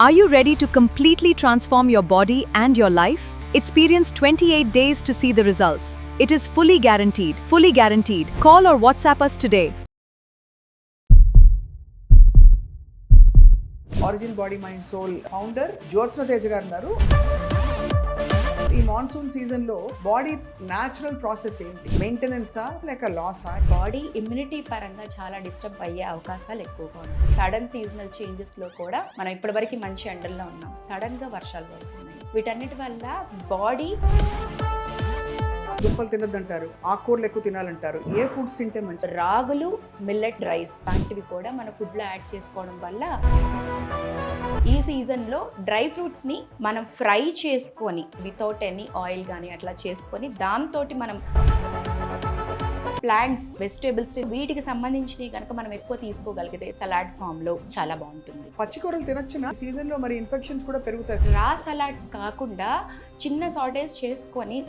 Are you ready to completely transform your body and your life? Experience 28 days to see the results. It is fully guaranteed. Fully guaranteed. Call or WhatsApp us today. Origin body mind soul founder Jyotsna Teja గారు ఉన్నారు. ఈ monsoon season లో body natural process ఏంటి? మెయింటెనెన్సా లేక లాసా? Body immunity పరంగా చాలా disturb అయ్యే అవకాశాలు ఎక్కువగా ఉన్నాయి. సడన్ సీజనల్ చేంజెస్ లో కూడా మనం ఇప్పటివరకు మంచి ఎండల్లో ఉన్నాం, సడన్ గా వర్షాలు పడుతున్నాయి. వీటన్నిటి వల్ల బాడీ దుంపలు తినద్దంటారు, ఆకుకూరలు ఎక్కువ తినాలంటారు. ఏ ఫుడ్స్ తింటే మంచి? రాగులు, మిల్లెట్ రైస్ లాంటివి కూడా మన ఫుడ్ లో యాడ్ చేసుకోవడం వల్ల ఈ సీజన్లో డ్రై ఫ్రూట్స్ని మనం ఫ్రై చేసుకొని వితౌట్ ఎనీ ఆయిల్ కానీ అట్లా చేసుకొని దాంతో మనం ప్లాంట్స్, వెజిటేబుల్స్ వీటికి సంబంధించినవి కనుక మనం ఎక్కువ తీసుకోగలిగితే సలాడ్ ఫామ్లో చాలా బాగుంటుంది. పచ్చికూరలు తినొచ్చునా? సీజన్లో మరి ఇన్ఫెక్షన్స్ కూడా పెరుగుతాయి. రా సలాడ్స్ కాకుండా చిన్న సాటేజ్ చేసుకొని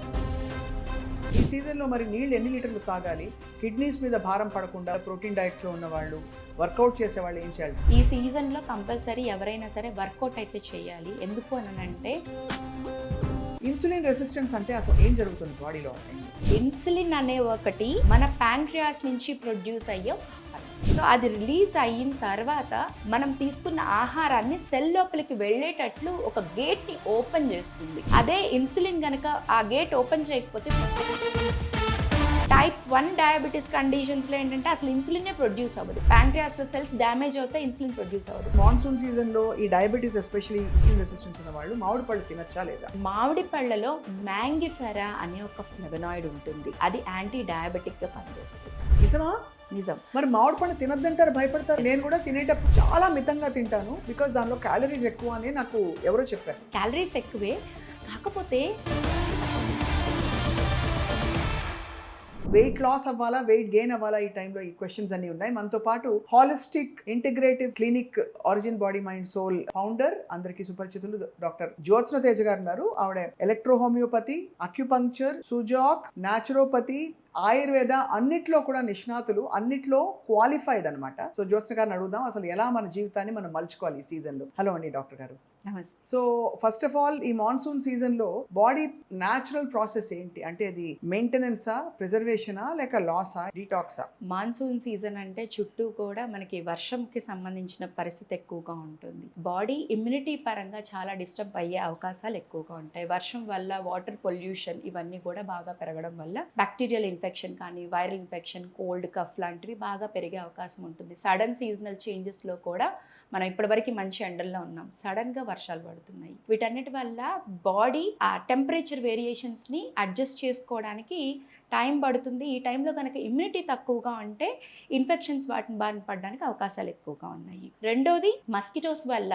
ఈ సీజన్లో మరి నీళ్ళు ఎన్ని లీటర్లు తాగాలి? కిడ్నీస్ మీద భారం పడకుండా ప్రోటీన్ డైట్స్లో ఉన్న వాళ్ళు, వర్కౌట్ చేసే వాళ్ళు ఏం చేయాలి? ఈ సీజన్లో కంపల్సరీ ఎవరైనా సరే వర్కౌట్ అయితే చేయాలి. ఎందుకు అనంటే ఇన్సులిన్ రెసిస్టెన్స్ అంటే అసలు ఏం జరుగుతుంది బాడీలో? ఇన్సులిన్ అనే ఒకటి మన ప్యాంక్రియాస్ నుంచి ప్రొడ్యూస్ అయ్యే, సో అది రిలీజ్ అయిన తర్వాత మనం తీసుకున్న ఆహారాన్ని సెల్ లోపలికి వెళ్ళేటట్లు ఒక గేట్ని ఓపెన్ చేస్తుంది. అదే ఇన్సులిన్ కనుక ఆ గేట్ ఓపెన్ చేయకపోతే టైప్ 1 డయాబెటీస్ కండిషన్స్లో ఏంటంటే అసలు ఇన్సులినే ప్రొడ్యూస్ అవ్వదు. ప్యాంక్రియాస్లో సెల్స్ డ్యామేజ్ అవుతాయి, ఇన్సులిన్ ప్రొడ్యూస్ అవ్వదు. మాన్సూన్ సీజన్లో ఈ డయాబెటీస్ ఎస్పెషల్లీ ఇన్సులిన్ రెసిస్టెన్స్ ఉన్న వాళ్ళు మామిడి పళ్ళు తినచ్చా లేదా? మామిడి పళ్ళలో మ్యాంగిఫెరా అనే ఒక ఫ్లెవనాయిడ్ ఉంటుంది, అది యాంటీ డయాబెటిక్గా పనిచేస్తుంది. నిజమా? నిజం. మరి మామిడి పండు తినద్దంటారు, భయపడతారు. నేను కూడా తినేటప్పుడు చాలా మితంగా తింటాను, బికాస్ దానిలో క్యాలరీస్ ఎక్కువ అని నాకు ఎవరో చెప్పారు. క్యాలరీస్ ఎక్కువే, కాకపోతే వెయిట్ లాస్ అవ్వాలా, వెయిట్ గెయిన్ అవ్వాలా, ఈ టైంలో ఈ క్వశ్చన్స్ అన్ని ఉన్నాయి. మనతో పాటు holistic integrative clinic origin body mind soul founder, అందరికీ సుపరిచితులు, డాక్టర్ జ్యోత్స్న తేజ గారు ఉన్నారు. ఆవిడ electro homeopathy, acupuncture, Su Jok, naturopathy, Ayurveda అన్నిట్లో కూడా నిష్ణాతులు, అన్నిట్లో క్వాలిఫైడ్ అనమాట. సో జ్యోత్స్న గారిని అడుగుదాం అసలు ఎలా మన జీవితాన్ని మనం మలుచుకోవాలి ఈ సీజన్లో. హలో అండి డాక్టర్ గారు. నమస్తే. సో ఫస్ట్ ఆఫ్ ఆల్ ఈ మాన్సూన్ సీజన్లో బాడీ న్యాచురల్ ప్రాసెస్ ఏంటి? అంటే అది మెయింటెనెన్సా, ప్రిజర్వేషనా లేక లాసా, డీటాక్సా? మాన్సూన్ సీజన్ అంటే చుట్టూ కూడా మనకి వర్షంకి సంబంధించిన పరిస్థితి ఎక్కువగా ఉంటుంది. బాడీ ఇమ్యూనిటీ పరంగా చాలా డిస్టర్బ్ అయ్యే అవకాశాలు ఎక్కువగా ఉంటాయి. వర్షం వల్ల వాటర్ పొల్యూషన్ ఇవన్నీ కూడా బాగా పెరగడం వల్ల బ్యాక్టీరియల్ ఇన్ఫెక్షన్ కానీ వైరల్ ఇన్ఫెక్షన్, కోల్డ్, కఫ్ లాంటివి బాగా పెరిగే అవకాశం ఉంటుంది. సడన్ సీజనల్ చేంజెస్లో కూడా మనం ఇప్పటివరకు మంచి ఎండల్లో ఉన్నాం, సడన్గా వర్షాలు పడుతున్నాయి. వీటన్నిటి వల్ల బాడీ ఆ టెంపరేచర్ వేరియేషన్స్ని అడ్జస్ట్ చేసుకోవడానికి టైం పడుతుంది. ఈ టైంలో కనుక ఇమ్యూనిటీ తక్కువగా ఉంటే ఇన్ఫెక్షన్స్ వాటిని బారిన పడడానికి అవకాశాలు ఎక్కువగా ఉన్నాయి. రెండోది మస్కిటోస్ వల్ల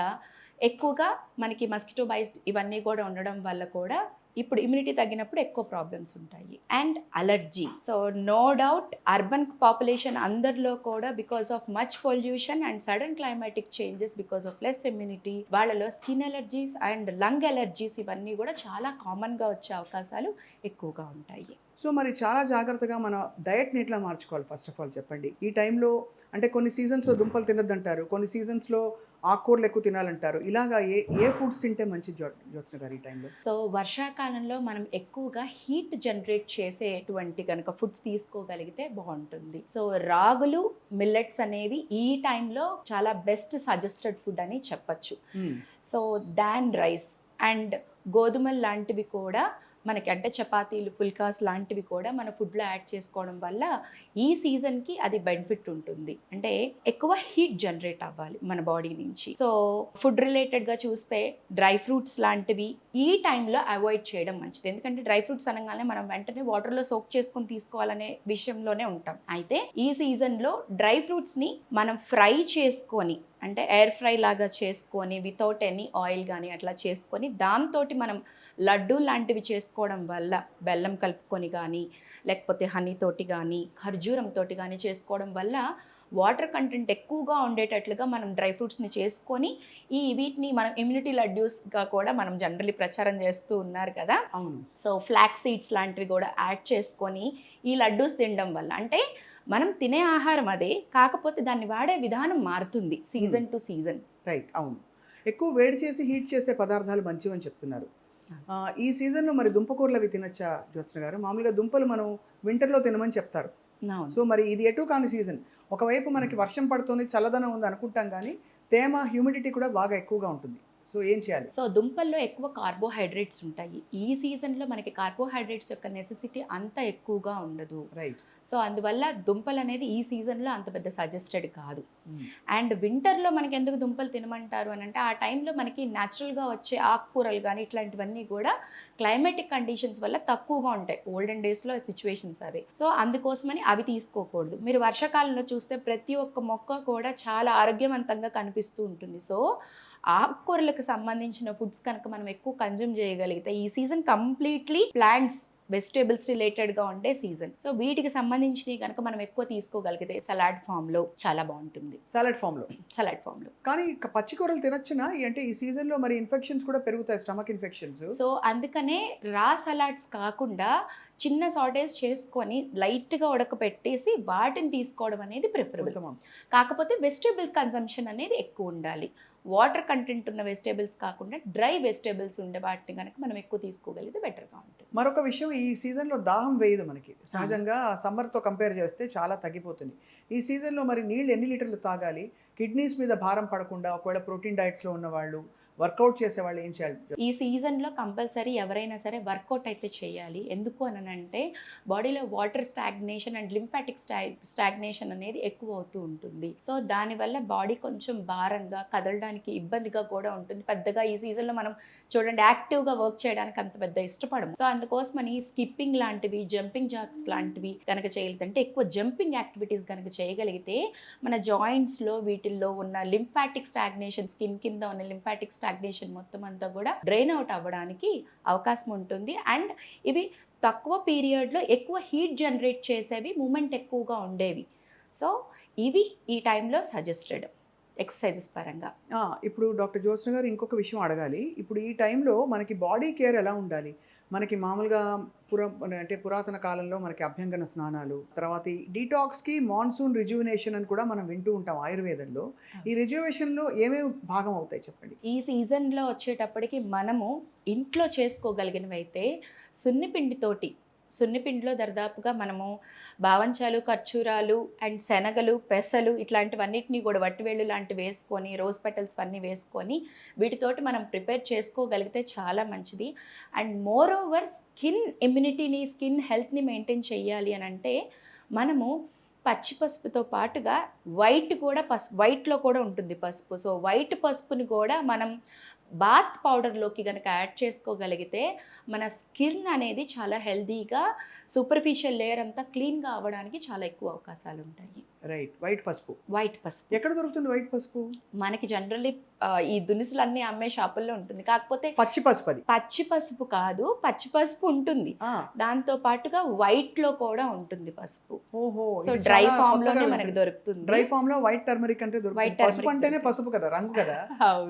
ఎక్కువగా మనకి మస్కిటో బైట్స్ ఇవన్నీ కూడా ఉండడం వల్ల కూడా ఇప్పుడు ఇమ్యూనిటీ తగ్గినప్పుడు ఎక్కువ ప్రాబ్లమ్స్ ఉంటాయి. And allergy. So no doubt urban population అందరిలో కూడా because of much pollution and sudden climatic changes, because of less immunity, వాళ్ళలో skin allergies and lung allergies ఇవన్నీ కూడా చాలా కామన్గా వచ్చే అవకాశాలు ఎక్కువగా ఉంటాయి. సో మరి చాలా జాగ్రత్తగా మన డయట్ని ఎట్లా మార్చుకోవాలి ఫస్ట్ ఆఫ్ ఆల్ చెప్పండి. ఈ టైంలో అంటే కొన్ని సీజన్స్లో దుంపలు తినద్దంటారు, కొన్ని సీజన్స్లో ఆకుకూరలు ఎక్కువ తినాలంటారు. ఇలాగా ఏ ఫుడ్స్ తింటే మంచి జ్యోత్స్న గారు ఈ టైంలో? సో వర్షాకాలంలో మనం ఎక్కువగా హీట్ జనరేట్ చేసేటువంటి కనుక ఫుడ్స్ తీసుకోగలిగితే బాగుంటుంది. సో రాగులు, మిల్లెట్స్ అనేవి ఈ టైంలో చాలా బెస్ట్ సజెస్టెడ్ ఫుడ్ అని చెప్పచ్చు. సో దాన్ రైస్ అండ్ గోధుమలు లాంటివి కూడా మనకి, అంటే చపాతీలు, పుల్కాస్ లాంటివి కూడా మన ఫుడ్లో యాడ్ చేసుకోవడం వల్ల ఈ సీజన్కి అది బెనిఫిట్ ఉంటుంది. అంటే ఎక్కువ హీట్ జనరేట్ అవ్వాలి మన బాడీ నుంచి. సో ఫుడ్ రిలేటెడ్గా చూస్తే డ్రై ఫ్రూట్స్ లాంటివి ఈ టైంలో అవాయిడ్ చేయడం మంచిది. ఎందుకంటే డ్రై ఫ్రూట్స్ అనగానే మనం వెంటనే వాటర్లో సోక్ చేసుకొని తీసుకోవాలనే విషయంలోనే ఉంటాం. అయితే ఈ సీజన్లో డ్రై ఫ్రూట్స్ని మనం ఫ్రై చేసుకొని, అంటే ఎయిర్ ఫ్రై లాగా చేసుకొని వితౌట్ ఎనీ ఆయిల్ కానీ అట్లా చేసుకొని దాంతో మనం లడ్డు లాంటివి చేసుకోవడం వల్ల, బెల్లం కలుపుకొని కానీ లేకపోతే హనీతోటి కానీ ఖర్జూరంతో కానీ చేసుకోవడం వల్ల వాటర్ కంటెంట్ ఎక్కువగా ఉండేటట్లుగా మనం డ్రై ఫ్రూట్స్ని చేసుకొని వీటిని మనం ఇమ్యూనిటీ లడ్యూస్గా కూడా మనం జనరల్లీ ప్రచారం చేస్తూ ఉన్నారు కదా. అవును. సో ఫ్లాక్స్ సీడ్స్ లాంటివి కూడా యాడ్ చేసుకొని ఈ లడ్డూస్ తినడం వల్ల, అంటే మనం తినే ఆహారం అదే, కాకపోతే దాన్ని వాడే విధానం మారుతుంది సీజన్ టు సీజన్. రైట్. అవును. ఎక్కువ వేడి చేసి హీట్ చేసే పదార్థాలు మంచివని చెప్తున్నారు. ఈ సీజన్లో మరి దుంపకూరలు అవి తినచ్చా జ్యోత్స్న గారు? మామూలుగా దుంపలు మనం వింటర్లో తినమని చెప్తారు. సో మరి ఇది ఎటు కాని సీజన్. ఒకవైపు మనకి వర్షం పడుతుంది, చల్లదనం ఉంది అనుకుంటాం, కానీ తేమ, హ్యూమిడిటీ కూడా బాగా ఎక్కువగా ఉంటుంది. సో ఏం చేయాలి? సో దుంపల్లో ఎక్కువ కార్బోహైడ్రేట్స్ ఉంటాయి. ఈ సీజన్లో మనకి కార్బోహైడ్రేట్స్ యొక్క నెసెసిటీ అంత ఎక్కువగా ఉండదు. రైట్. సో అందువల్ల దుంపలు అనేది ఈ సీజన్లో అంత పెద్ద సజెస్టెడ్ కాదు. అండ్ వింటర్లో మనకి ఎందుకు దుంపలు తినమంటారు అని అంటే, ఆ టైంలో మనకి న్యాచురల్గా వచ్చే ఆకుకూరలు కానీ ఇట్లాంటివన్నీ కూడా క్లైమాటిక్ కండిషన్స్ వల్ల తక్కువగా ఉంటాయి. ఓల్డెన్ డేస్లో సిచ్యువేషన్స్ అవి. సో అందుకోసమని అవి తీసుకోకూడదు. మీరు వర్షాకాలంలో చూస్తే ప్రతి ఒక్క మొక్క కూడా చాలా ఆరోగ్యవంతంగా కనిపిస్తూ ఉంటుంది. సో ఆకుకూరలకు సంబంధించిన ఫుడ్స్ కనుక మనం ఎక్కువ కన్జ్యూమ్ చేయగలిగితే, ఈ సీజన్ కంప్లీట్లీ ప్లాంట్స్, వెజిటేబుల్స్ రిలేటెడ్గా ఉండే సీజన్. సో వీటికి సంబంధించినవి కనుక మనం ఎక్కువ తీసుకోగలిగితే సలాడ్ ఫామ్లో చాలా బాగుంటుంది. సలాడ్ ఫామ్లో కానీ పచ్చి కూరలు తినొచ్చునా? అంటే ఈ సీజన్లో మరి ఇన్ఫెక్షన్స్ కూడా పెరుగుతాయి, స్టమక్ ఇన్ఫెక్షన్స్. సో అందుకనే రా సలాడ్స్ కాకుండా చిన్న సాటేజ్ చేసుకొని లైట్గా ఉడకపెట్టేసి వాటిని తీసుకోవడం అనేది ప్రిఫరబుల్. కాకపోతే వెజిటేబుల్ కన్సంప్షన్ అనేది ఎక్కువ ఉండాలి. వాటర్ కంటెంట్ ఉన్న వెజిటేబుల్స్ కాకుండా డ్రై వెజిటేబుల్స్ ఉండే వాటిని కనుక మనం ఎక్కువ తీసుకోగలిగితే బెటర్గా ఉంటుంది. మరొక విషయం, ఈ సీజన్లో దాహం వేయదు మనకి. సహజంగా సమ్మర్తో కంపేర్ చేస్తే చాలా తగ్గిపోతుంది. ఈ సీజన్లో మరి నీళ్ళు ఎన్ని లీటర్లు తాగాలి? కిడ్నీస్ మీద భారం పడకుండా, ఒకవేళ ప్రోటీన్ డైట్స్లో ఉన్నవాళ్ళు, వర్కౌట్ చేసేవాళ్ళు ఏం చేయాలి? ఈ సీజన్లో కంపల్సరీ ఎవరైనా సరే వర్కౌట్ అయితే చేయాలి. ఎందుకు అని అంటే, బాడీలో water stagnation and lymphatic stagnation అనేది ఎక్కువ అవుతూ ఉంటుంది. సో దానివల్ల బాడీ కొంచెం భారంగా, కదలడానికి ఇబ్బందిగా కూడా ఉంటుంది. పెద్దగా ఈ సీజన్లో మనం చూడండి యాక్టివ్గా వర్క్ చేయడానికి అంత పెద్ద ఇష్టపడము. సో అందుకోసమని స్కిప్పింగ్ లాంటివి, జంపింగ్ జాక్స్ లాంటివి కనుక చేయగలిగితే, అంటే ఎక్కువ జంపింగ్ యాక్టివిటీస్ కనుక చేయగలిగితే మన జాయింట్స్లో వీటిల్లో ఉన్న లింఫాటిక్ స్టాగ్నేషన్, స్కిన్ కింద ఉన్న లింఫాటిక్ స్టాగ్నేషన్ మొత్తం అంతా కూడా డ్రైన్ అవుట్ అవ్వడానికి అవకాశం ఉంటుంది. అండ్ ఇవి తక్కువ పీరియడ్లో ఎక్కువ హీట్ జనరేట్ చేసేవి, మూమెంట్ ఎక్కువగా ఉండేవి. సో ఇవి ఈ టైంలో సజెస్టెడ్ ఎక్సర్సైజెస్ పరంగా. ఇప్పుడు డాక్టర్ జ్యోత్స్న గారు ఇంకొక విషయం అడగాలి. ఇప్పుడు ఈ టైంలో మనకి బాడీ కేర్ ఎలా ఉండాలి? మనకి మామూలుగా పురాతన కాలంలో మనకి అభ్యంగన స్నానాలు, తర్వాత ఈ డీటాక్స్కి మాన్సూన్ రిజ్యూనేషన్ అని కూడా మనం వింటూ ఉంటాం ఆయుర్వేదంలో. ఈ రిజ్యూవేషన్లో ఏమేమి భాగం అవుతాయి చెప్పండి? ఈ సీజన్లో వచ్చేటప్పటికి మనము ఇంట్లో చేసుకోగలిగినవి అయితే సున్నిపిండిలో దర్దాపుగా మనము బావంచాలు, ఖర్జూరాలు అండ్ శనగలు, పెసలు ఇట్లాంటివన్నిటిని కూడా, వట్టివేళ్ళు లాంటివి వేసుకొని, రోజ్ పెటల్స్ అన్నీ వేసుకొని వీటితోటి మనం ప్రిపేర్ చేసుకోగలిగితే చాలా మంచిది. అండ్ మోర్ ఓవర్ స్కిన్ ఇమ్యూనిటీని, స్కిన్ హెల్త్ని మెయింటైన్ చేయాలి అని అంటే, మనము పచ్చి పసుపుతో పాటుగా వైట్లో కూడా ఉంటుంది పసుపు. సో వైట్ పసుపుని కూడా మనం బాత్ పౌడర్లోకి కనుక యాడ్ చేసుకోగలిగితే మన స్కిన్ అనేది చాలా హెల్దీగా, సూపర్ఫిషియల్ లేయర్ అంతా క్లీన్గా అవ్వడానికి చాలా ఎక్కువ అవకాశాలు ఉంటాయి. రైట్. వైట్ పసుపు ఎక్కడ దొరుకుతుంది? వైట్ పసుపు మనకి జనరల్లీ ఈ దునుసులన్నీ అమ్మే షాపుల్లో ఉంటుంది. కాకపోతే పచ్చి పసుపు కాదు, పచ్చి పసుపు ఉంటుంది, దాంతో పాటుగా వైట్ లో కూడా ఉంటుంది పసుపు. సో డ్రై ఫామ్ లోనే మనకి దొరుకుతుంది. డ్రై ఫామ్ లో వైట్ టర్మరిక్ అంటే దొరుకుతుంది. పసుపు అంటేనే పసుపు కదా, రంగు కదా.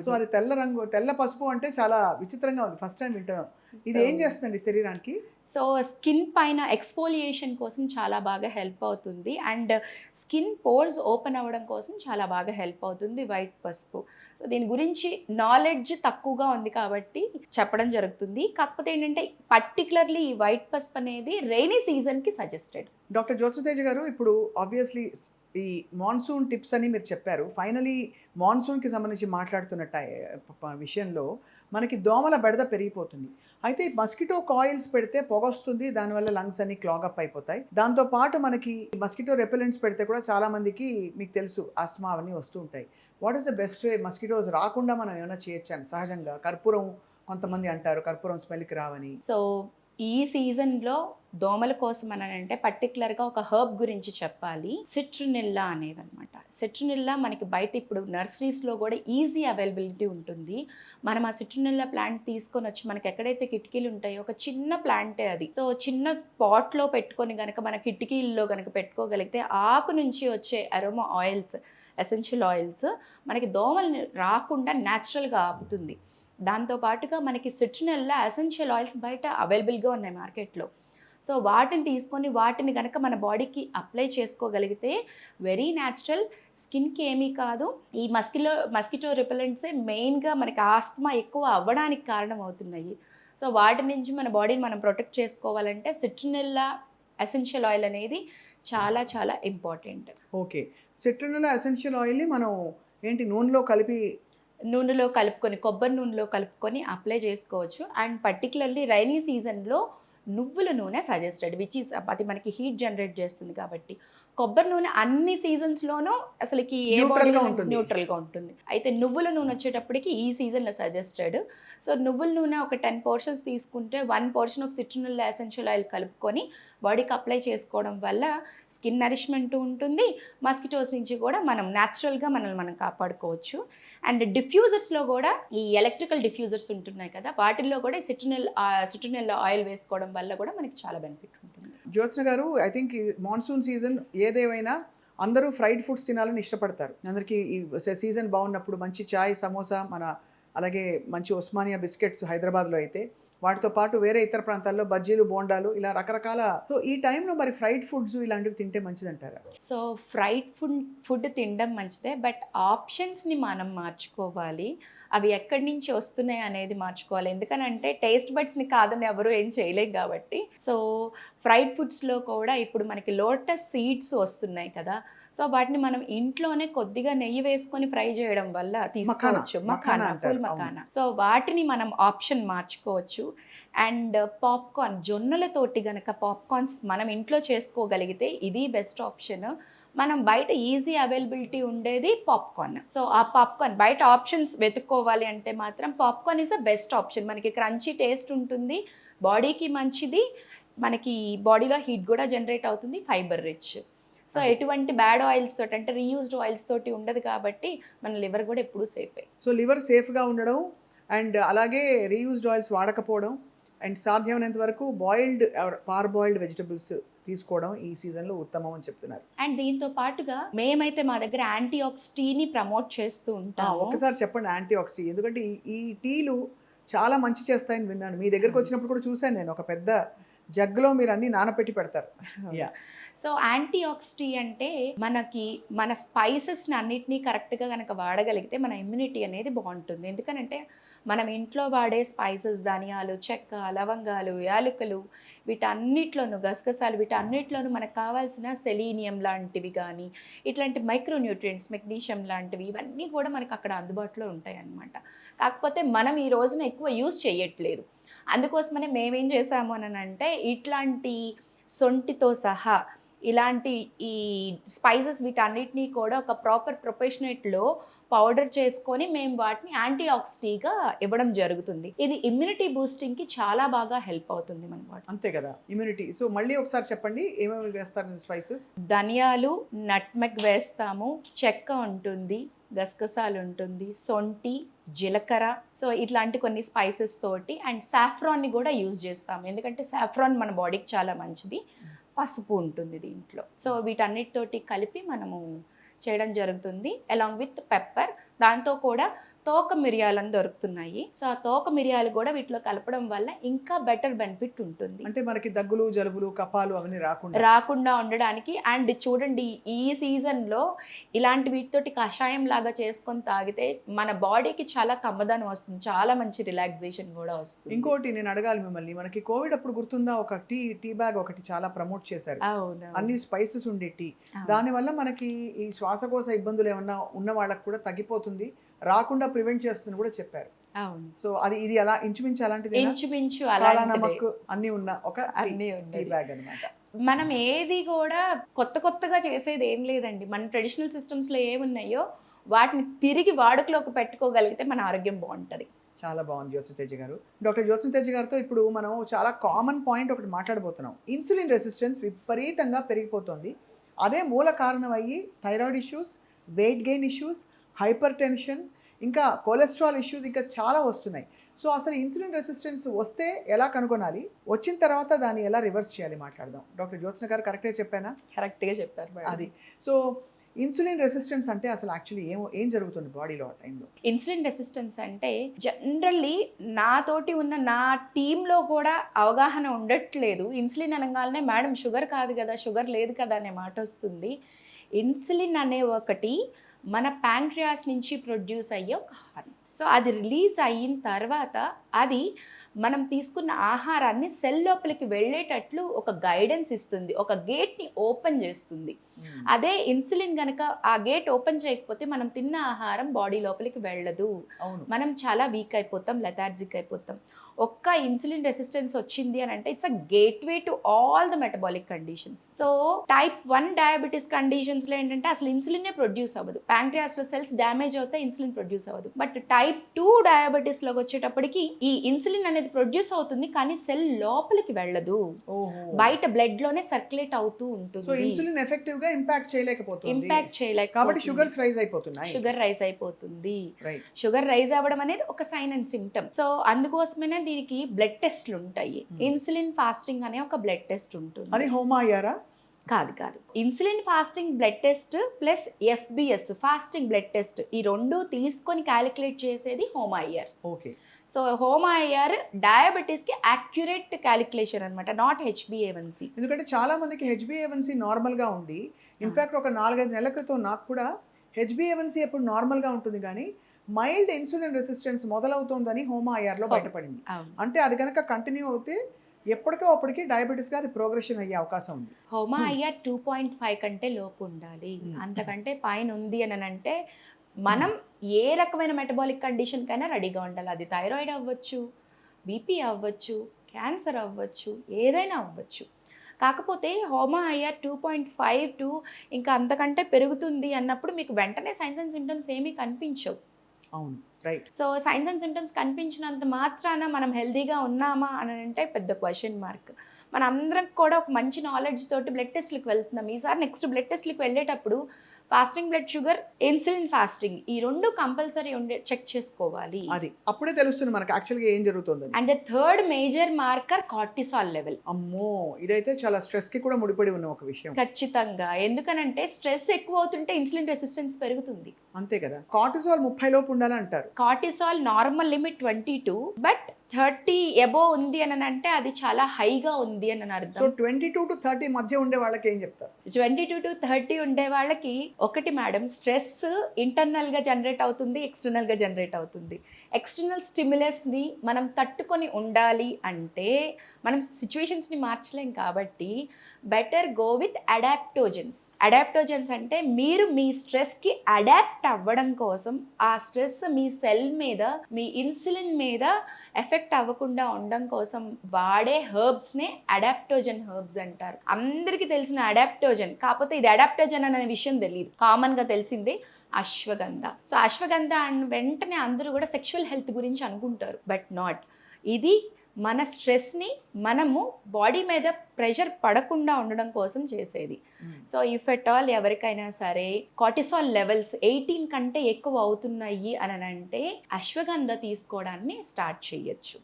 సో అది తెల్ల రంగు, తెల్ల పసుపు అంటే చాలా విచిత్రంగా ఉంది, ఫస్ట్ టైం వింటాం. ఇది ఏం చేస్తుందండి శరీరానికి? సో స్కిన్ పైన ఎక్స్ఫోలియేషన్ కోసం చాలా బాగా హెల్ప్ అవుతుంది. అండ్ స్కిన్ పోర్స్ ఓపెన్ అవ్వడం కోసం చాలా బాగా హెల్ప్ అవుతుంది వైట్ పసుపు. సో దీని గురించి నాలెడ్జ్ తక్కువగా ఉంది కాబట్టి చెప్పడం జరుగుతుంది. కాకపోతే ఏంటంటే పర్టికులర్లీ ఈ వైట్ పసుపు అనేది రైనీ సీజన్కి సజెస్టెడ్. డాక్టర్ జ్యోత్స్న తేజ గారు, ఇప్పుడు ఆబ్వియస్లీ ఈ మాన్సూన్ టిప్స్ అని మీరు చెప్పారు. ఫైనలీ మాన్సూన్కి సంబంధించి మాట్లాడుతున్న విషయంలో మనకి దోమల బెడద పెరిగిపోతుంది. అయితే మస్కిటో కాయిల్స్ పెడితే పొగొస్తుంది, దానివల్ల లంగ్స్ అన్ని క్లాగ్ అప్ అయిపోతాయి. దాంతోపాటు మనకి మస్కిటో రెపెలెంట్స్ పెడితే కూడా చాలామందికి మీకు తెలుసు ఆస్మా అవన్నీ వస్తూ ఉంటాయి. What is the best way mosquitoes రాకుండా మనం ఏమైనా చేయొచ్చాను? సహజంగా కర్పూరం, కొంతమంది అంటారు కర్పూరం స్మెల్కి రావని. సో ఈ సీజన్లో దోమల కోసం అని అంటే పర్టికులర్గా ఒక హర్బ్ గురించి చెప్పాలి. సిట్రునిల్లా అనేది అనమాట. సిట్రునిల్లా మనకి బయట ఇప్పుడు నర్సరీస్లో కూడా ఈజీ అవైలబిలిటీ ఉంటుంది. మనం ఆ సిట్రునిల్లా ప్లాంట్ తీసుకొని వచ్చి, మనకి ఎక్కడైతే కిటికీలు ఉంటాయో ఒక చిన్న ప్లాంటే అది. సో చిన్న పాట్లో పెట్టుకొని కనుక మన కిటికీల్లో కనుక పెట్టుకోగలిగితే ఆకు నుంచి వచ్చే అరోమా ఆయిల్స్, ఎసెన్షియల్ ఆయిల్స్ మనకి దోమలు రాకుండా న్యాచురల్గా ఆపుతుంది. దాంతోపాటుగా మనకి సిట్రునిల్లా ఎసెన్షియల్ ఆయిల్స్ బయట అవైలబుల్గా ఉన్నాయి మార్కెట్లో. సో వాటిని తీసుకొని వాటిని కనుక మన బాడీకి అప్లై చేసుకోగలిగితే వెరీ న్యాచురల్, స్కిన్కి ఏమీ కాదు. ఈ మస్కిటో రిపెలెంట్సే మెయిన్గా మనకి ఆస్తమా ఎక్కువ అవ్వడానికి కారణం అవుతున్నాయి. సో వాటి నుంచి మన బాడీని మనం ప్రొటెక్ట్ చేసుకోవాలంటే సిట్రినెల్లా ఎసెన్షియల్ ఆయిల్ అనేది చాలా చాలా ఇంపార్టెంట్. ఓకే, సిట్రినల్ ఎసెన్షియల్ ఆయిల్ని మనం ఏంటి నూనెలో కలిపి నూనెలో కలుపుకొని, కొబ్బరి నూనెలో కలుపుకొని అప్లై చేసుకోవచ్చు. అండ్ పర్టికులర్లీ రైనీ సీజన్లో నువ్వుల నూనె సజెస్టెడ్, విచ్ ఈస్ అది మనకి హీట్ జనరేట్ చేస్తుంది కాబట్టి. కొబ్బరి నూనె అన్ని సీజన్స్లోనూ అసలుకి ఏ బాడీలో న్యూట్రల్గా ఉంటుంది. అయితే నువ్వుల నూనె వచ్చేటప్పటికి ఈ సీజన్లో సజెస్టెడ్. సో నువ్వుల నూనె ఒక 10 పోర్షన్స్ తీసుకుంటే 1 పోర్షన్ ఆఫ్ సిట్రినల్ ఎసెన్షియల్ ఆయిల్ కలుపుకొని బాడీకి అప్లై చేసుకోవడం వల్ల స్కిన్ నరిష్మెంట్ ఉంటుంది, మస్కిటోస్ నుంచి కూడా మనం న్యాచురల్గా మనల్ని మనం కాపాడుకోవచ్చు. అండ్ డిఫ్యూజర్స్లో కూడా ఈ ఎలక్ట్రికల్ డిఫ్యూజర్స్ ఉంటున్నాయి కదా, వాటిల్లో కూడా సిట్రినల్ ఆయిల్ వేసుకోవడం వల్ల కూడా మనకి చాలా బెనిఫిట్ ఉంటుంది. జ్యోత్స్న గారు, ఐ థింక్ ఈ మాన్సూన్ సీజన్ ఏదేమైనా అందరూ ఫ్రైడ్ ఫుడ్స్ తినాలని ఇష్టపడతారు. అందరికీ ఈ సీజన్ బాగున్నప్పుడు మంచి చాయ్, సమోసా, అలాగే మంచి ఉస్మానియా బిస్కెట్స్ హైదరాబాద్లో అయితే, వాటితో పాటు వేరే ఇతర ప్రాంతాల్లో బజ్జీలు, బోండాలు, ఇలా రకరకాల. సో ఈ టైంలో మరి ఫ్రైడ్ ఫుడ్స్ ఇలాంటివి తింటే మంచిదంటారా? సో ఫ్రైడ్ ఫుడ్ తినడం మంచిదే, బట్ ఆప్షన్స్ని మనం మార్చుకోవాలి. అవి ఎక్కడి నుంచి వస్తున్నాయి అనేది మార్చుకోవాలి. ఎందుకనంటే టేస్ట్ బడ్స్ని కాదని ఎవరు ఏం చేయలేం కాబట్టి. సో ఫ్రైడ్ ఫుడ్స్లో కూడా ఇప్పుడు మనకి లోటస్ సీడ్స్ వస్తున్నాయి కదా, సో వాటిని మనం ఇంట్లోనే కొద్దిగా నెయ్యి వేసుకొని ఫ్రై చేయడం వల్ల తీసుకోవచ్చు. మఖానా, ఫుల్ మఖానా. సో వాటిని మనం ఆప్షన్ మార్చుకోవచ్చు. అండ్ పాప్కార్న్, జొన్నలతోటి గనక పాప్కార్న్స్ మనం ఇంట్లో చేసుకోగలిగితే ఇది బెస్ట్ ఆప్షన్. మనం బయట ఈజీ అవైలబిలిటీ ఉండేది పాప్కార్న్. సో ఆ పాప్కార్న్ బయట ఆప్షన్స్ వెతుక్కోవాలి అంటే మాత్రం popcorn is a best option. మనకి క్రంచీ టేస్ట్ ఉంటుంది, బాడీకి మంచిది, మనకి బాడీలో హీట్ కూడా జనరేట్ అవుతుంది, ఫైబర్ రిచ్. సో ఎటువంటి బ్యాడ్ ఆయిల్స్ తోటి అంటే రీయూజ్డ్ ఆయిల్స్ తోటి ఉండదు కాబట్టి మన లివర్ కూడా ఎప్పుడూ సేఫే. సో లివర్ సేఫ్గా ఉండడం అండ్ అలాగే రీయూజ్డ్ ఆయిల్స్ వాడకపోవడం అండ్ సాధ్యమైనంత వరకు బాయిల్డ్ పార్బాయిల్డ్ వెజిటబుల్స్ తీసుకోవడం ఈ సీజన్లో ఉత్తమం అని చెప్తున్నారు. అండ్ దీంతో పాటుగా మేమైతే మా దగ్గర యాంటీ ఆక్సిడీని ప్రమోట్ చేస్తూ ఉంటాం. ఒకసారి చెప్పండి యాంటీ ఆక్సిడీ, ఎందుకంటే ఈ టీలు చాలా మంచి చేస్తాయని విన్నాను. మీ దగ్గరకు వచ్చినప్పుడు కూడా చూశాను నేను, ఒక పెద్ద జగ్గులో మీరు అన్ని నానపెట్టి పెడతారు. సో యాంటీ ఆక్సిడీ అంటే మనకి మన స్పైసెస్ని అన్నిటినీ కరెక్ట్గా కనుక వాడగలిగితే మన ఇమ్యూనిటీ అనేది బాగుంటుంది. ఎందుకనంటే మనం ఇంట్లో వాడే స్పైసెస్, ధనియాలు, చెక్క, లవంగాలు, యాలకులు, వీటన్నిటిలోనూ గసగసాలు, వీటన్నిటిలోనూ మనకు కావాల్సిన సెలీనియం లాంటివి కానీ ఇట్లాంటి మైక్రోన్యూట్రియంట్స్, మెగ్నీషియం లాంటివి, ఇవన్నీ కూడా మనకు అక్కడ అందుబాటులో ఉంటాయి అన్నమాట. కాకపోతే మనం ఈ రోజున ఎక్కువ యూజ్ చేయట్లేదు. అందుకోసమనే మేమేం చేసాము అని అంటే ఇట్లాంటి సొంటితో సహా ఇలాంటి ఈ స్పైసెస్ వీటన్నిటినీ కూడా ఒక ప్రాపర్ ప్రొఫెషనెట్లో పౌడర్ చేసుకొని మేము వాటిని యాంటీ ఆక్సిడీగా ఇవ్వడం జరుగుతుంది. ఇది ఇమ్యూనిటీ బూస్టింగ్కి చాలా బాగా హెల్ప్ అవుతుంది మన బాడీ. అంతే కదా, ఇమ్యూనిటీ. సో మళ్ళీ ఒకసారి చెప్పండి ఏమేమి వేస్తారు స్పైసెస్? ధనియాలు, నట్మెగ్ వేస్తాము, చెక్క ఉంటుంది, గసగసాలు ఉంటుంది, సొంటి, జీలకర్ర, సో ఇట్లాంటి కొన్ని స్పైసెస్ తోటి. అండ్ సాఫ్రాన్ని కూడా యూజ్ చేస్తాము, ఎందుకంటే సాఫ్రాన్ మన బాడీకి చాలా మంచిది. పసుపు ఉంటుంది దీంట్లో. సో వీటన్నిటితోటి కలిపి మనము చేయడం జరుగుతుంది, అలాంగ్ విత్ పెప్పర్. దాంతో కూడా తోక మిరియాలని దొరుకుతున్నాయి. సో ఆ తోక మిరియాలు కూడా వీటిలో కలపడం వల్ల ఇంకా బెటర్ బెనిఫిట్ ఉంటుంది. అంటే మనకి దగ్గులు, జలుబులు, కఫాలు అవన్నీ రాకుండా ఉండడానికి. అండ్ చూడండి ఈ సీజన్లో ఇలాంటి వీటితోటి కషాయం లాగా చేసుకొని తాగితే మన బాడీకి చాలా కమ్మదనం వస్తుంది, చాలా మంచి రిలాక్సేషన్ కూడా వస్తుంది. ఇంకోటి నేను అడగాలి మిమ్మల్ని, మనకి కోవిడ్ అప్పుడు గుర్తుందా, ఒక టీ బ్యాగ్ ఒకటి చాలా ప్రమోట్ చేశారు, అన్ని స్పైసెస్ ఉండే టీ. దానివల్ల మనకి ఈ శ్వాసకోశ ఇబ్బందులు ఏమన్నా ఉన్న వాళ్ళకి కూడా తగ్గిపోతుంది, రాకుండా ప్రివెంట్ చేస్తుందని కూడా చెప్పారు. అవును. సో ఇది అలా ఇంచుమించు అలాంటిది, ఇంచుమించు నమక్ అన్ని ఉన్న ఒక టీ బ్యాగ్ అన్నమాట. మనం ఏది కూడా కొత్తగా చేసేది ఏం లేదండి. మన ట్రెడిషనల్ సిస్టమ్స్లో ఏమున్నాయో వాటిని తిరిగి వాడుకలోకి పెట్టుకోగలిగితే మన ఆరోగ్యం బాగుంటుంది. చాలా బాగుంది జ్యోత్స్న తేజ గారు. డాక్టర్ జ్యోత్స్న తేజ గారితో ఇప్పుడు మనం చాలా కామన్ పాయింట్ ఒకటి మాట్లాడబోతున్నాం. ఇన్సులిన్ రెసిస్టెన్స్ విపరీతంగా పెరిగిపోతుంది. అదే మూల కారణం అయ్యి thyroid issues, weight gain issues, hyper tension, ఇంకా కొలెస్ట్రాల్ ఇష్యూస్ ఇంకా చాలా వస్తున్నాయి. సో అసలు ఇన్సులిన్ రెసిస్టెన్స్ వస్తే ఎలా కనుగొనాలి, వచ్చిన తర్వాత దాన్ని ఎలా రివర్స్ చేయాలి మాట్లాడదాం. డాక్టర్ జ్యోత్స్న గారు కరెక్ట్గా చెప్పానా? కరెక్ట్గా చెప్పారు. అది సో ఇన్సులిన్ రెసిస్టెన్స్ అంటే అసలు యాక్చువల్లీ ఏం జరుగుతుంది బాడీలో ఆ టైంలో? ఇన్సులిన్ రెసిస్టెన్స్ అంటే జనరల్లీ నాతోటి ఉన్న నా టీంలో కూడా అవగాహన ఉండట్లేదు. ఇన్సులిన్ అనగానే మేడం షుగర్ కాదు కదా, షుగర్ లేదు కదా అనే మాట వస్తుంది. ఇన్సులిన్ అనే ఒకటి మన ప్యాంక్రియాస్ నుంచి ప్రొడ్యూస్ అయ్యే ఒక హార్మోన్. సో అది రిలీజ్ అయిన తర్వాత అది మనం తీసుకున్న ఆహారాన్ని సెల్ లోపలికి వెళ్ళేటట్లు ఒక గైడెన్స్ ఇస్తుంది, ఒక గేట్ని ఓపెన్ చేస్తుంది. అదే ఇన్సులిన్ కనుక ఆ గేట్ ఓపెన్ చేయకపోతే మనం తిన్న ఆహారం బాడీ లోపలికి వెళ్ళదు, మనం చాలా వీక్ అయిపోతాం, లెథార్జిక్ అయిపోతాం. ఒక్క ఇన్సులిన్ రెసిస్టెన్స్ వచ్చింది అని అంటే it's a gateway to all the metabolic conditions. So type 1 diabetes కండిషన్స్లో ఏంటంటే అసలు ఇన్సులినే ప్రొడ్యూస్ అవ్వదు, ప్యాంక్రియాస్లో సెల్స్ డ్యామేజ్ అవుతే ఇన్సులిన్ ప్రొడ్యూస్ అవ్వదు. బట్ టైప్ 2 డయాబెటీస్లోకి వచ్చేటప్పటికి ఈ ఇన్సులిన్ అనేది ప్రొడ్యూస్ అవుతుంది కానీ సెల్ లోపలికి వెళ్ళదు, బయట బ్లడ్ లోనే సర్క్యులేట్ అవుతూ ఉంటుంది. సో ఇన్సులిన్ ఎఫెక్టివ్ గా ఇంపాక్ట్ చేయలేకపోతుంది, కాబట్టి షుగర్స్ రైజ్ అయిపోతున్నాయి, షుగర్ రైజ్ అయిపోతుంది. షుగర్ రైజ్ అవ్వడం అనేది ఒక సైన్ అండ్ సిమ్టమ్. సో అందుకోసమే దీనికి బ్లడ్ టెస్ట్లు ఉంటాయి. ఇన్సులిన్ ఫాస్టింగ్ అనే ఒక బ్లడ్ టెస్ట్ ఉంటుంది. అని హోమా అయ్యారా? కాదు, insulin fasting blood test plus FBS fasting blood test, ఈ రెండు తీసుకొని క్యాలిక్యులేట్ చేసేది HOMA IR. Okay. So HOMA IR డయాబెటీస్కి యాక్యురేట్ క్యాలిక్యులేషన్ అనమాట, నాట్ HbA1c. ఎందుకంటే చాలా మందికి HbA1c నార్మల్గా ఉండి, ఇన్ఫ్యాక్ట్ ఒక 4-5 నెలల క్రితం నాకు కూడా HbA1c ఎప్పుడు నార్మల్గా ఉంటుంది కానీ మైల్డ్ ఇన్సులిన్ రెసిస్టెన్స్ మొదలవుతోందని హోమా అయ్యార్లో బయటపడింది. అంటే అది కనుక కంటిన్యూ అవుతే ఎప్పటికో అప్పటికి డయాబెటీస్ గారి ప్రోగ్రెషన్ అయ్యే అవకాశం ఉంది. హోమా అయ్యార్ 2.5 కంటే లోపు ఉండాలి, అంతకంటే పైన ఉంది అని అంటే మనం ఏ రకమైన మెటబాలిక్ కండిషన్ కైనా రెడీగా ఉండాలి. అది థైరాయిడ్ అవ్వచ్చు, బీపీ అవ్వచ్చు, క్యాన్సర్ అవ్వచ్చు, ఏదైనా అవ్వచ్చు. కాకపోతే హోమా అయ్యార్ 2.5 to ఇంకా అంతకంటే పెరుగుతుంది అన్నప్పుడు మీకు వెంటనే సైన్స్ అండ్ సిమ్టమ్స్ ఏమీ కనిపించవు. అవును, right. So science and symptoms కనిపించినంత మాత్రాన మనం హెల్తీగా ఉన్నామా అని అంటే పెద్ద క్వశ్చన్ మార్క్. మన అందరం కూడా ఒక మంచి నాలెడ్జ్ తోటి బ్లడ్ టెస్ట్లకు వెళ్తున్నాం. ఈసారి నెక్స్ట్ బ్లడ్ టెస్ట్లకు వెళ్ళేటప్పుడు fasting blood sugar, insulin fasting, ఈ రెండు కంపల్సరీ చెక్ చేసుకోవాలి. అది అప్పుడే తెలుస్తుంది మనకి యాక్చువల్గా ఏం జరుగుతుంది. And the third major marker cortisol level. అమ్మో, ఇదైతే చాలా స్ట్రెస్ కి కూడా ముడిపడి ఉన్న ఒక విషయం. ఖచ్చితంగా, ఎందుకనంటే స్ట్రెస్ ఎక్కువ అవుతుంటే ఇన్సులిన్ రెసిస్టెన్స్ పెరుగుతుంది. అంతే కదా. కార్టిసాల్ 30 లోపు ఉండాలని అంటారు. Cortisol normal limit 22, but 30 above ఉంది అని అంటే అది చాలా హైగా ఉంది అని అర్థం. సో 22 to 30 మధ్య ఉండే వాళ్ళకి ఏం చెప్తారు? 22 to 30 ఉండే వాళ్ళకి ఒకటి మేడం, స్ట్రెస్ ఇంటర్నల్గా జనరేట్ అవుతుంది, ఎక్స్టర్నల్గా జనరేట్ అవుతుంది. ఎక్స్టర్నల్ స్టిమ్యులస్ని మనం తట్టుకొని ఉండాలి అంటే మనం సిచ్యువేషన్స్ని మార్చలేం కాబట్టి బెటర్ గో విత్ అడాప్టోజన్స్. అడాప్టోజన్స్ అంటే మీరు మీ స్ట్రెస్కి అడాప్ట్ అవ్వడం కోసం, ఆ స్ట్రెస్ మీ సెల్ మీద, మీ ఇన్సులిన్ మీద ఎఫెక్ట్ అవ్వకుండా ఉండడం కోసం వాడే హెర్బ్స్నే అడాప్టోజన్ హెర్బ్స్ అంటారు. అందరికీ తెలిసిన అడాప్టోజన్, కాకపోతే ఇది అడాప్టోజన్ అనే విషయం తెలియదు. కామన్గా తెలిసిందే అశ్వగంధ. సో అశ్వగంధ అండ్ వెంటనే అందరూ కూడా సెక్షువల్ హెల్త్ గురించి అనుకుంటారు, బట్ నాట్. ఇది మన స్ట్రెస్ని మనము బాడీ మీద ప్రెషర్ పడకుండా ఉండడం కోసం చేసేది. సో ఇఫ్ ఎట్ ఆల్ ఎవరికైనా సరే కార్టిసాల్ లెవెల్స్ 18 కంటే ఎక్కువ అవుతున్నాయి అని అంటే అశ్వగంధ తీసుకోవడాన్ని స్టార్ట్ చేయొచ్చు.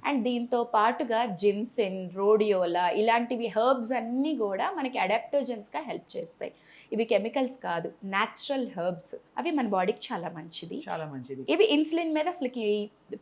అండ్ దీంతో పాటుగా జిన్సెన్, రోడియోలా ఇలాంటివి హెర్బ్స్ అన్నీ కూడా మనకి అడాప్టోజన్స్గా హెల్ప్ చేస్తాయి. ఇవి కెమికల్స్ కాదు, న్యాచురల్ హెర్బ్స్. అవి మన బాడీకి చాలా మంచిది. ఇవి ఇన్సులిన్ మీద అసలుకి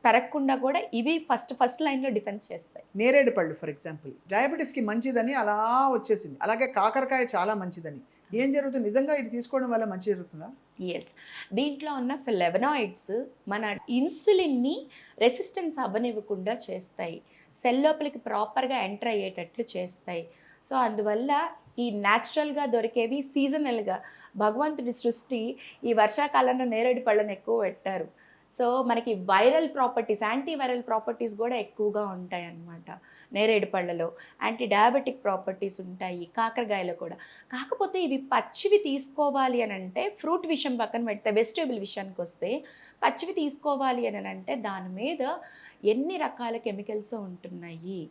పెరగకుండా కూడా ఇవి ఫస్ట్ లైన్లో డిఫెన్స్ చేస్తాయి. నేరేడు పళ్ళు ఫర్ ఎగ్జాంపుల్ డయాబెటీస్కి మంచిదని అలా వచ్చేసింది. అలాగే కాకరకాయ చాలా మంచిదని. ఏం జరుగుతుంది? నిజంగా ఇది తీసుకోవడం వల్ల మంచి జరుగుతుందా? ఎస్, దీంట్లో ఉన్న ఫ్లేవనాయిడ్స్ మన ఇన్సులిన్ని రెసిస్టెన్స్ అవ్వనివ్వకుండా చేస్తాయి, సెల్ లోపలికి ప్రాపర్గా ఎంటర్ అయ్యేటట్లు చేస్తాయి. సో అందువల్ల ఈ న్యాచురల్గా దొరికేవి సీజనల్గా భగవంతుడి సృష్టి ఈ వర్షాకాలంలో నేరేడు పళ్ళను ఎక్కువ పెట్టారు. సో మనకి viral properties, anti viral properties కూడా ఎక్కువగా ఉంటాయి అన్నమాట నేరేడు పళ్ళలో. యాంటీ డయాబెటిక్ ప్రాపర్టీస్ ఉంటాయి కాకరకాయలో కూడా. కాకపోతే ఇవి పచ్చివి తీసుకోవాలి అని అంటే, ఫ్రూట్ విషయం పక్కన పెడితే వెజిటేబుల్ విషయానికి వస్తే, పచ్చివి తీసుకోవాలి అని అంటే దాని మీద ఎన్ని రకాల కెమికల్స్ ఉంటున్నాయి.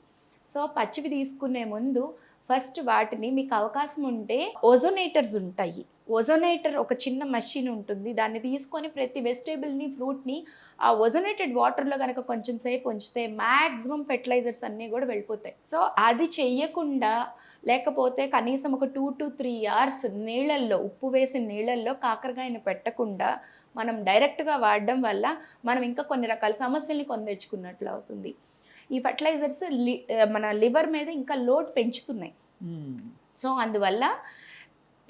సో పచ్చివి తీసుకునే ముందు ఫస్ట్ వాటిని మీకు అవకాశం ఉంటే ఓజోనేటర్స్ ఉంటాయి. ఓజోనేటర్ ఒక చిన్న మషిన్ ఉంటుంది. దాన్ని తీసుకొని ప్రతి వెజిటేబుల్ని, ఫ్రూట్ని ఆ ఓజోనేటెడ్ వాటర్లో కనుక కొంచెం సేపు ఉంచితే మ్యాక్సిమం ఫెర్టిలైజర్స్ అన్నీ కూడా వెళ్ళిపోతాయి. సో అది చెయ్యకుండా, లేకపోతే కనీసం ఒక 2 to 3 hours నీళ్ళల్లో, ఉప్పు వేసిన నీళ్ళల్లో కాకరకాయని పెట్టకుండా మనం డైరెక్ట్గా వాడడం వల్ల మనం ఇంకా కొన్ని రకాల సమస్యల్ని కొని తెచ్చుకున్నట్లు అవుతుంది. ఈ ఫర్టిలైజర్స్ మన లివర్ మీద ఇంకా లోడ్ పెంచుతున్నాయి. సో అందువల్ల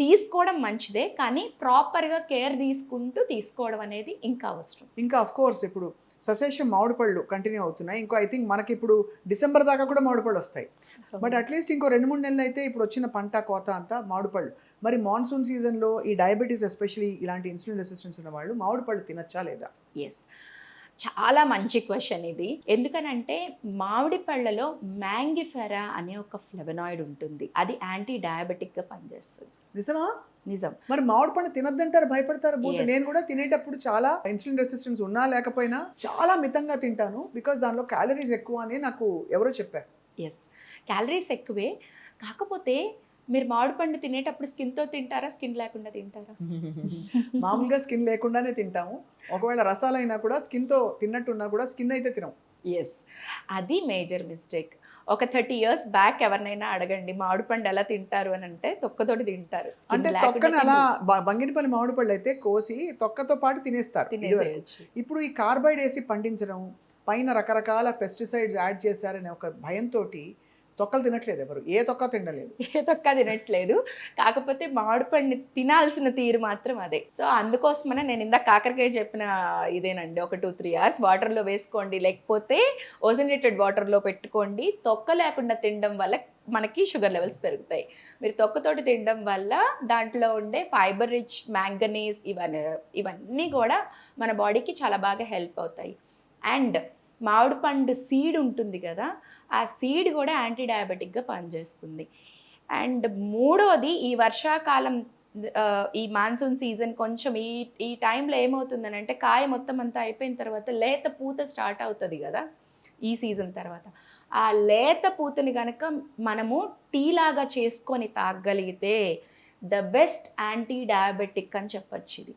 తీసుకోవడం మంచిదే, కానీ ప్రాపర్గా కేర్ తీసుకుంటూ తీసుకోవడం అనేది ఇంకా అవసరం. ఇంకా అఫ్ కోర్స్ ఇప్పుడు ససేషన్ మామిడి పళ్ళు కంటిన్యూ అవుతున్నాయి. ఇంకో ఐ థింక్ మనకి ఇప్పుడు డిసెంబర్ దాకా కూడా మామిడి పళ్ళు వస్తాయి. బట్ అట్లీస్ట్ ఇంకో 2-3 నెలలు అయితే ఇప్పుడు వచ్చిన పంట కోత అంతా మామిడి పళ్ళు. మరి మాన్సూన్ సీజన్లో ఈ డయాబెటీస్ ఎస్పెషలీ ఇలాంటి ఇన్సులిన్ రెసిస్టెన్స్ ఉన్న వాళ్ళు మామిడి పళ్ళు తినచ్చా లేదా? ఎస్, చాలా మంచి క్వశ్చన్ ఇది. ఎందుకనంటే మామిడి పళ్ళలో మ్యాంగిఫెరా అనే ఒక ఫ్లెవనాయిడ్ ఉంటుంది. అది యాంటీ డయాబెటిక్గా పనిచేస్తుంది. నిజమా? నిజం. మరి మామిడి పండు తినొద్దంటారు, భయపడతారు. Yes. నేను కూడా తినేటప్పుడు చాలా ఇన్సులిన్ రెసిస్టెన్స్ ఉన్నా లేకపోయినా చాలా మితంగా తింటాను, బికాస్ దానిలో క్యాలరీస్ ఎక్కువ అని నాకు ఎవరో చెప్పారు. ఎస్, క్యాలరీస్ ఎక్కువే. కాకపోతే మీరు మామిడి పండు తినేటప్పుడు స్కిన్తో తింటారా, స్కిన్ లేకుండా తింటారా? మామూలుగా స్కిన్ లేకుండానే తింటాము. ఒకవేళ రసాలైనా కూడా స్కిన్తో తిన్నట్టున్నా కూడా స్కిన్ అయితే తినం. ఎస్, అది మేజర్ మిస్టేక్. ఒక 30 years బ్యాక్ ఎవరినైనా అడగండి మామిడి పండు ఎలా తింటారు అని అంటే తొక్కతోటి తింటారు. Skin అంటే లేకుండా తొక్కని అలా బంగినపల్లి మామిడి పళ్ళు అయితే కోసి తొక్కతో పాటు తినేస్తారు. తినేసేయచ్చు. ఇప్పుడు ఈ కార్బైడ్ వేసి పండించడం, పైన రకరకాల పెస్టిసైడ్స్ యాడ్ చేశారనే ఒక భయంతో తొక్కలు తినట్లేదు ఎవరు, ఏ తొక్క తినలేదు. ఏ తొక్క తినట్లేదు. కాకపోతే మామిడి పండు తినాల్సిన తీరు మాత్రం అదే. సో అందుకోసమనే నేను ఇందాక కాకరకాయ చెప్పిన ఇదేనండి, ఒక 2-3 hours వాటర్లో వేసుకోండి, లేకపోతే ఓజోనేటెడ్ వాటర్లో పెట్టుకోండి. తొక్క లేకుండా తినడం వల్ల మనకి షుగర్ లెవెల్స్ పెరుగుతాయి. మీరు తొక్కతోటి తినడం వల్ల దాంట్లో ఉండే ఫైబర్ రిచ్, మ్యాంగనీస్ ఇవన్నీ కూడా మన బాడీకి చాలా బాగా హెల్ప్ అవుతాయి. అండ్ మామిడి పండు సీడ్ ఉంటుంది కదా, ఆ సీడ్ కూడా యాంటీ డయాబెటిక్గా పనిచేస్తుంది. అండ్ మూడోది, ఈ వర్షాకాలం, ఈ మాన్సూన్ సీజన్ కొంచెం ఈ టైంలో ఏమవుతుందని అంటే కాయ మొత్తం అంతా అయిపోయిన తర్వాత లేత పూత స్టార్ట్ అవుతుంది కదా ఈ సీజన్ తర్వాత. ఆ లేత పూతని కనుక మనము టీ లాగా చేసుకొని తాగగలిగితే ద బెస్ట్ యాంటీ డయాబెటిక్ అని చెప్పచ్చు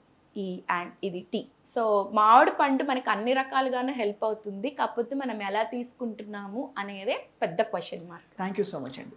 ఇది టీ. సో మామిడి పండు మనకు అన్ని రకాలుగానే హెల్ప్ అవుతుంది. కాకపోతే మనం ఎలా తీసుకుంటున్నాము అనేదే పెద్ద question mark. Thank you so much అండి.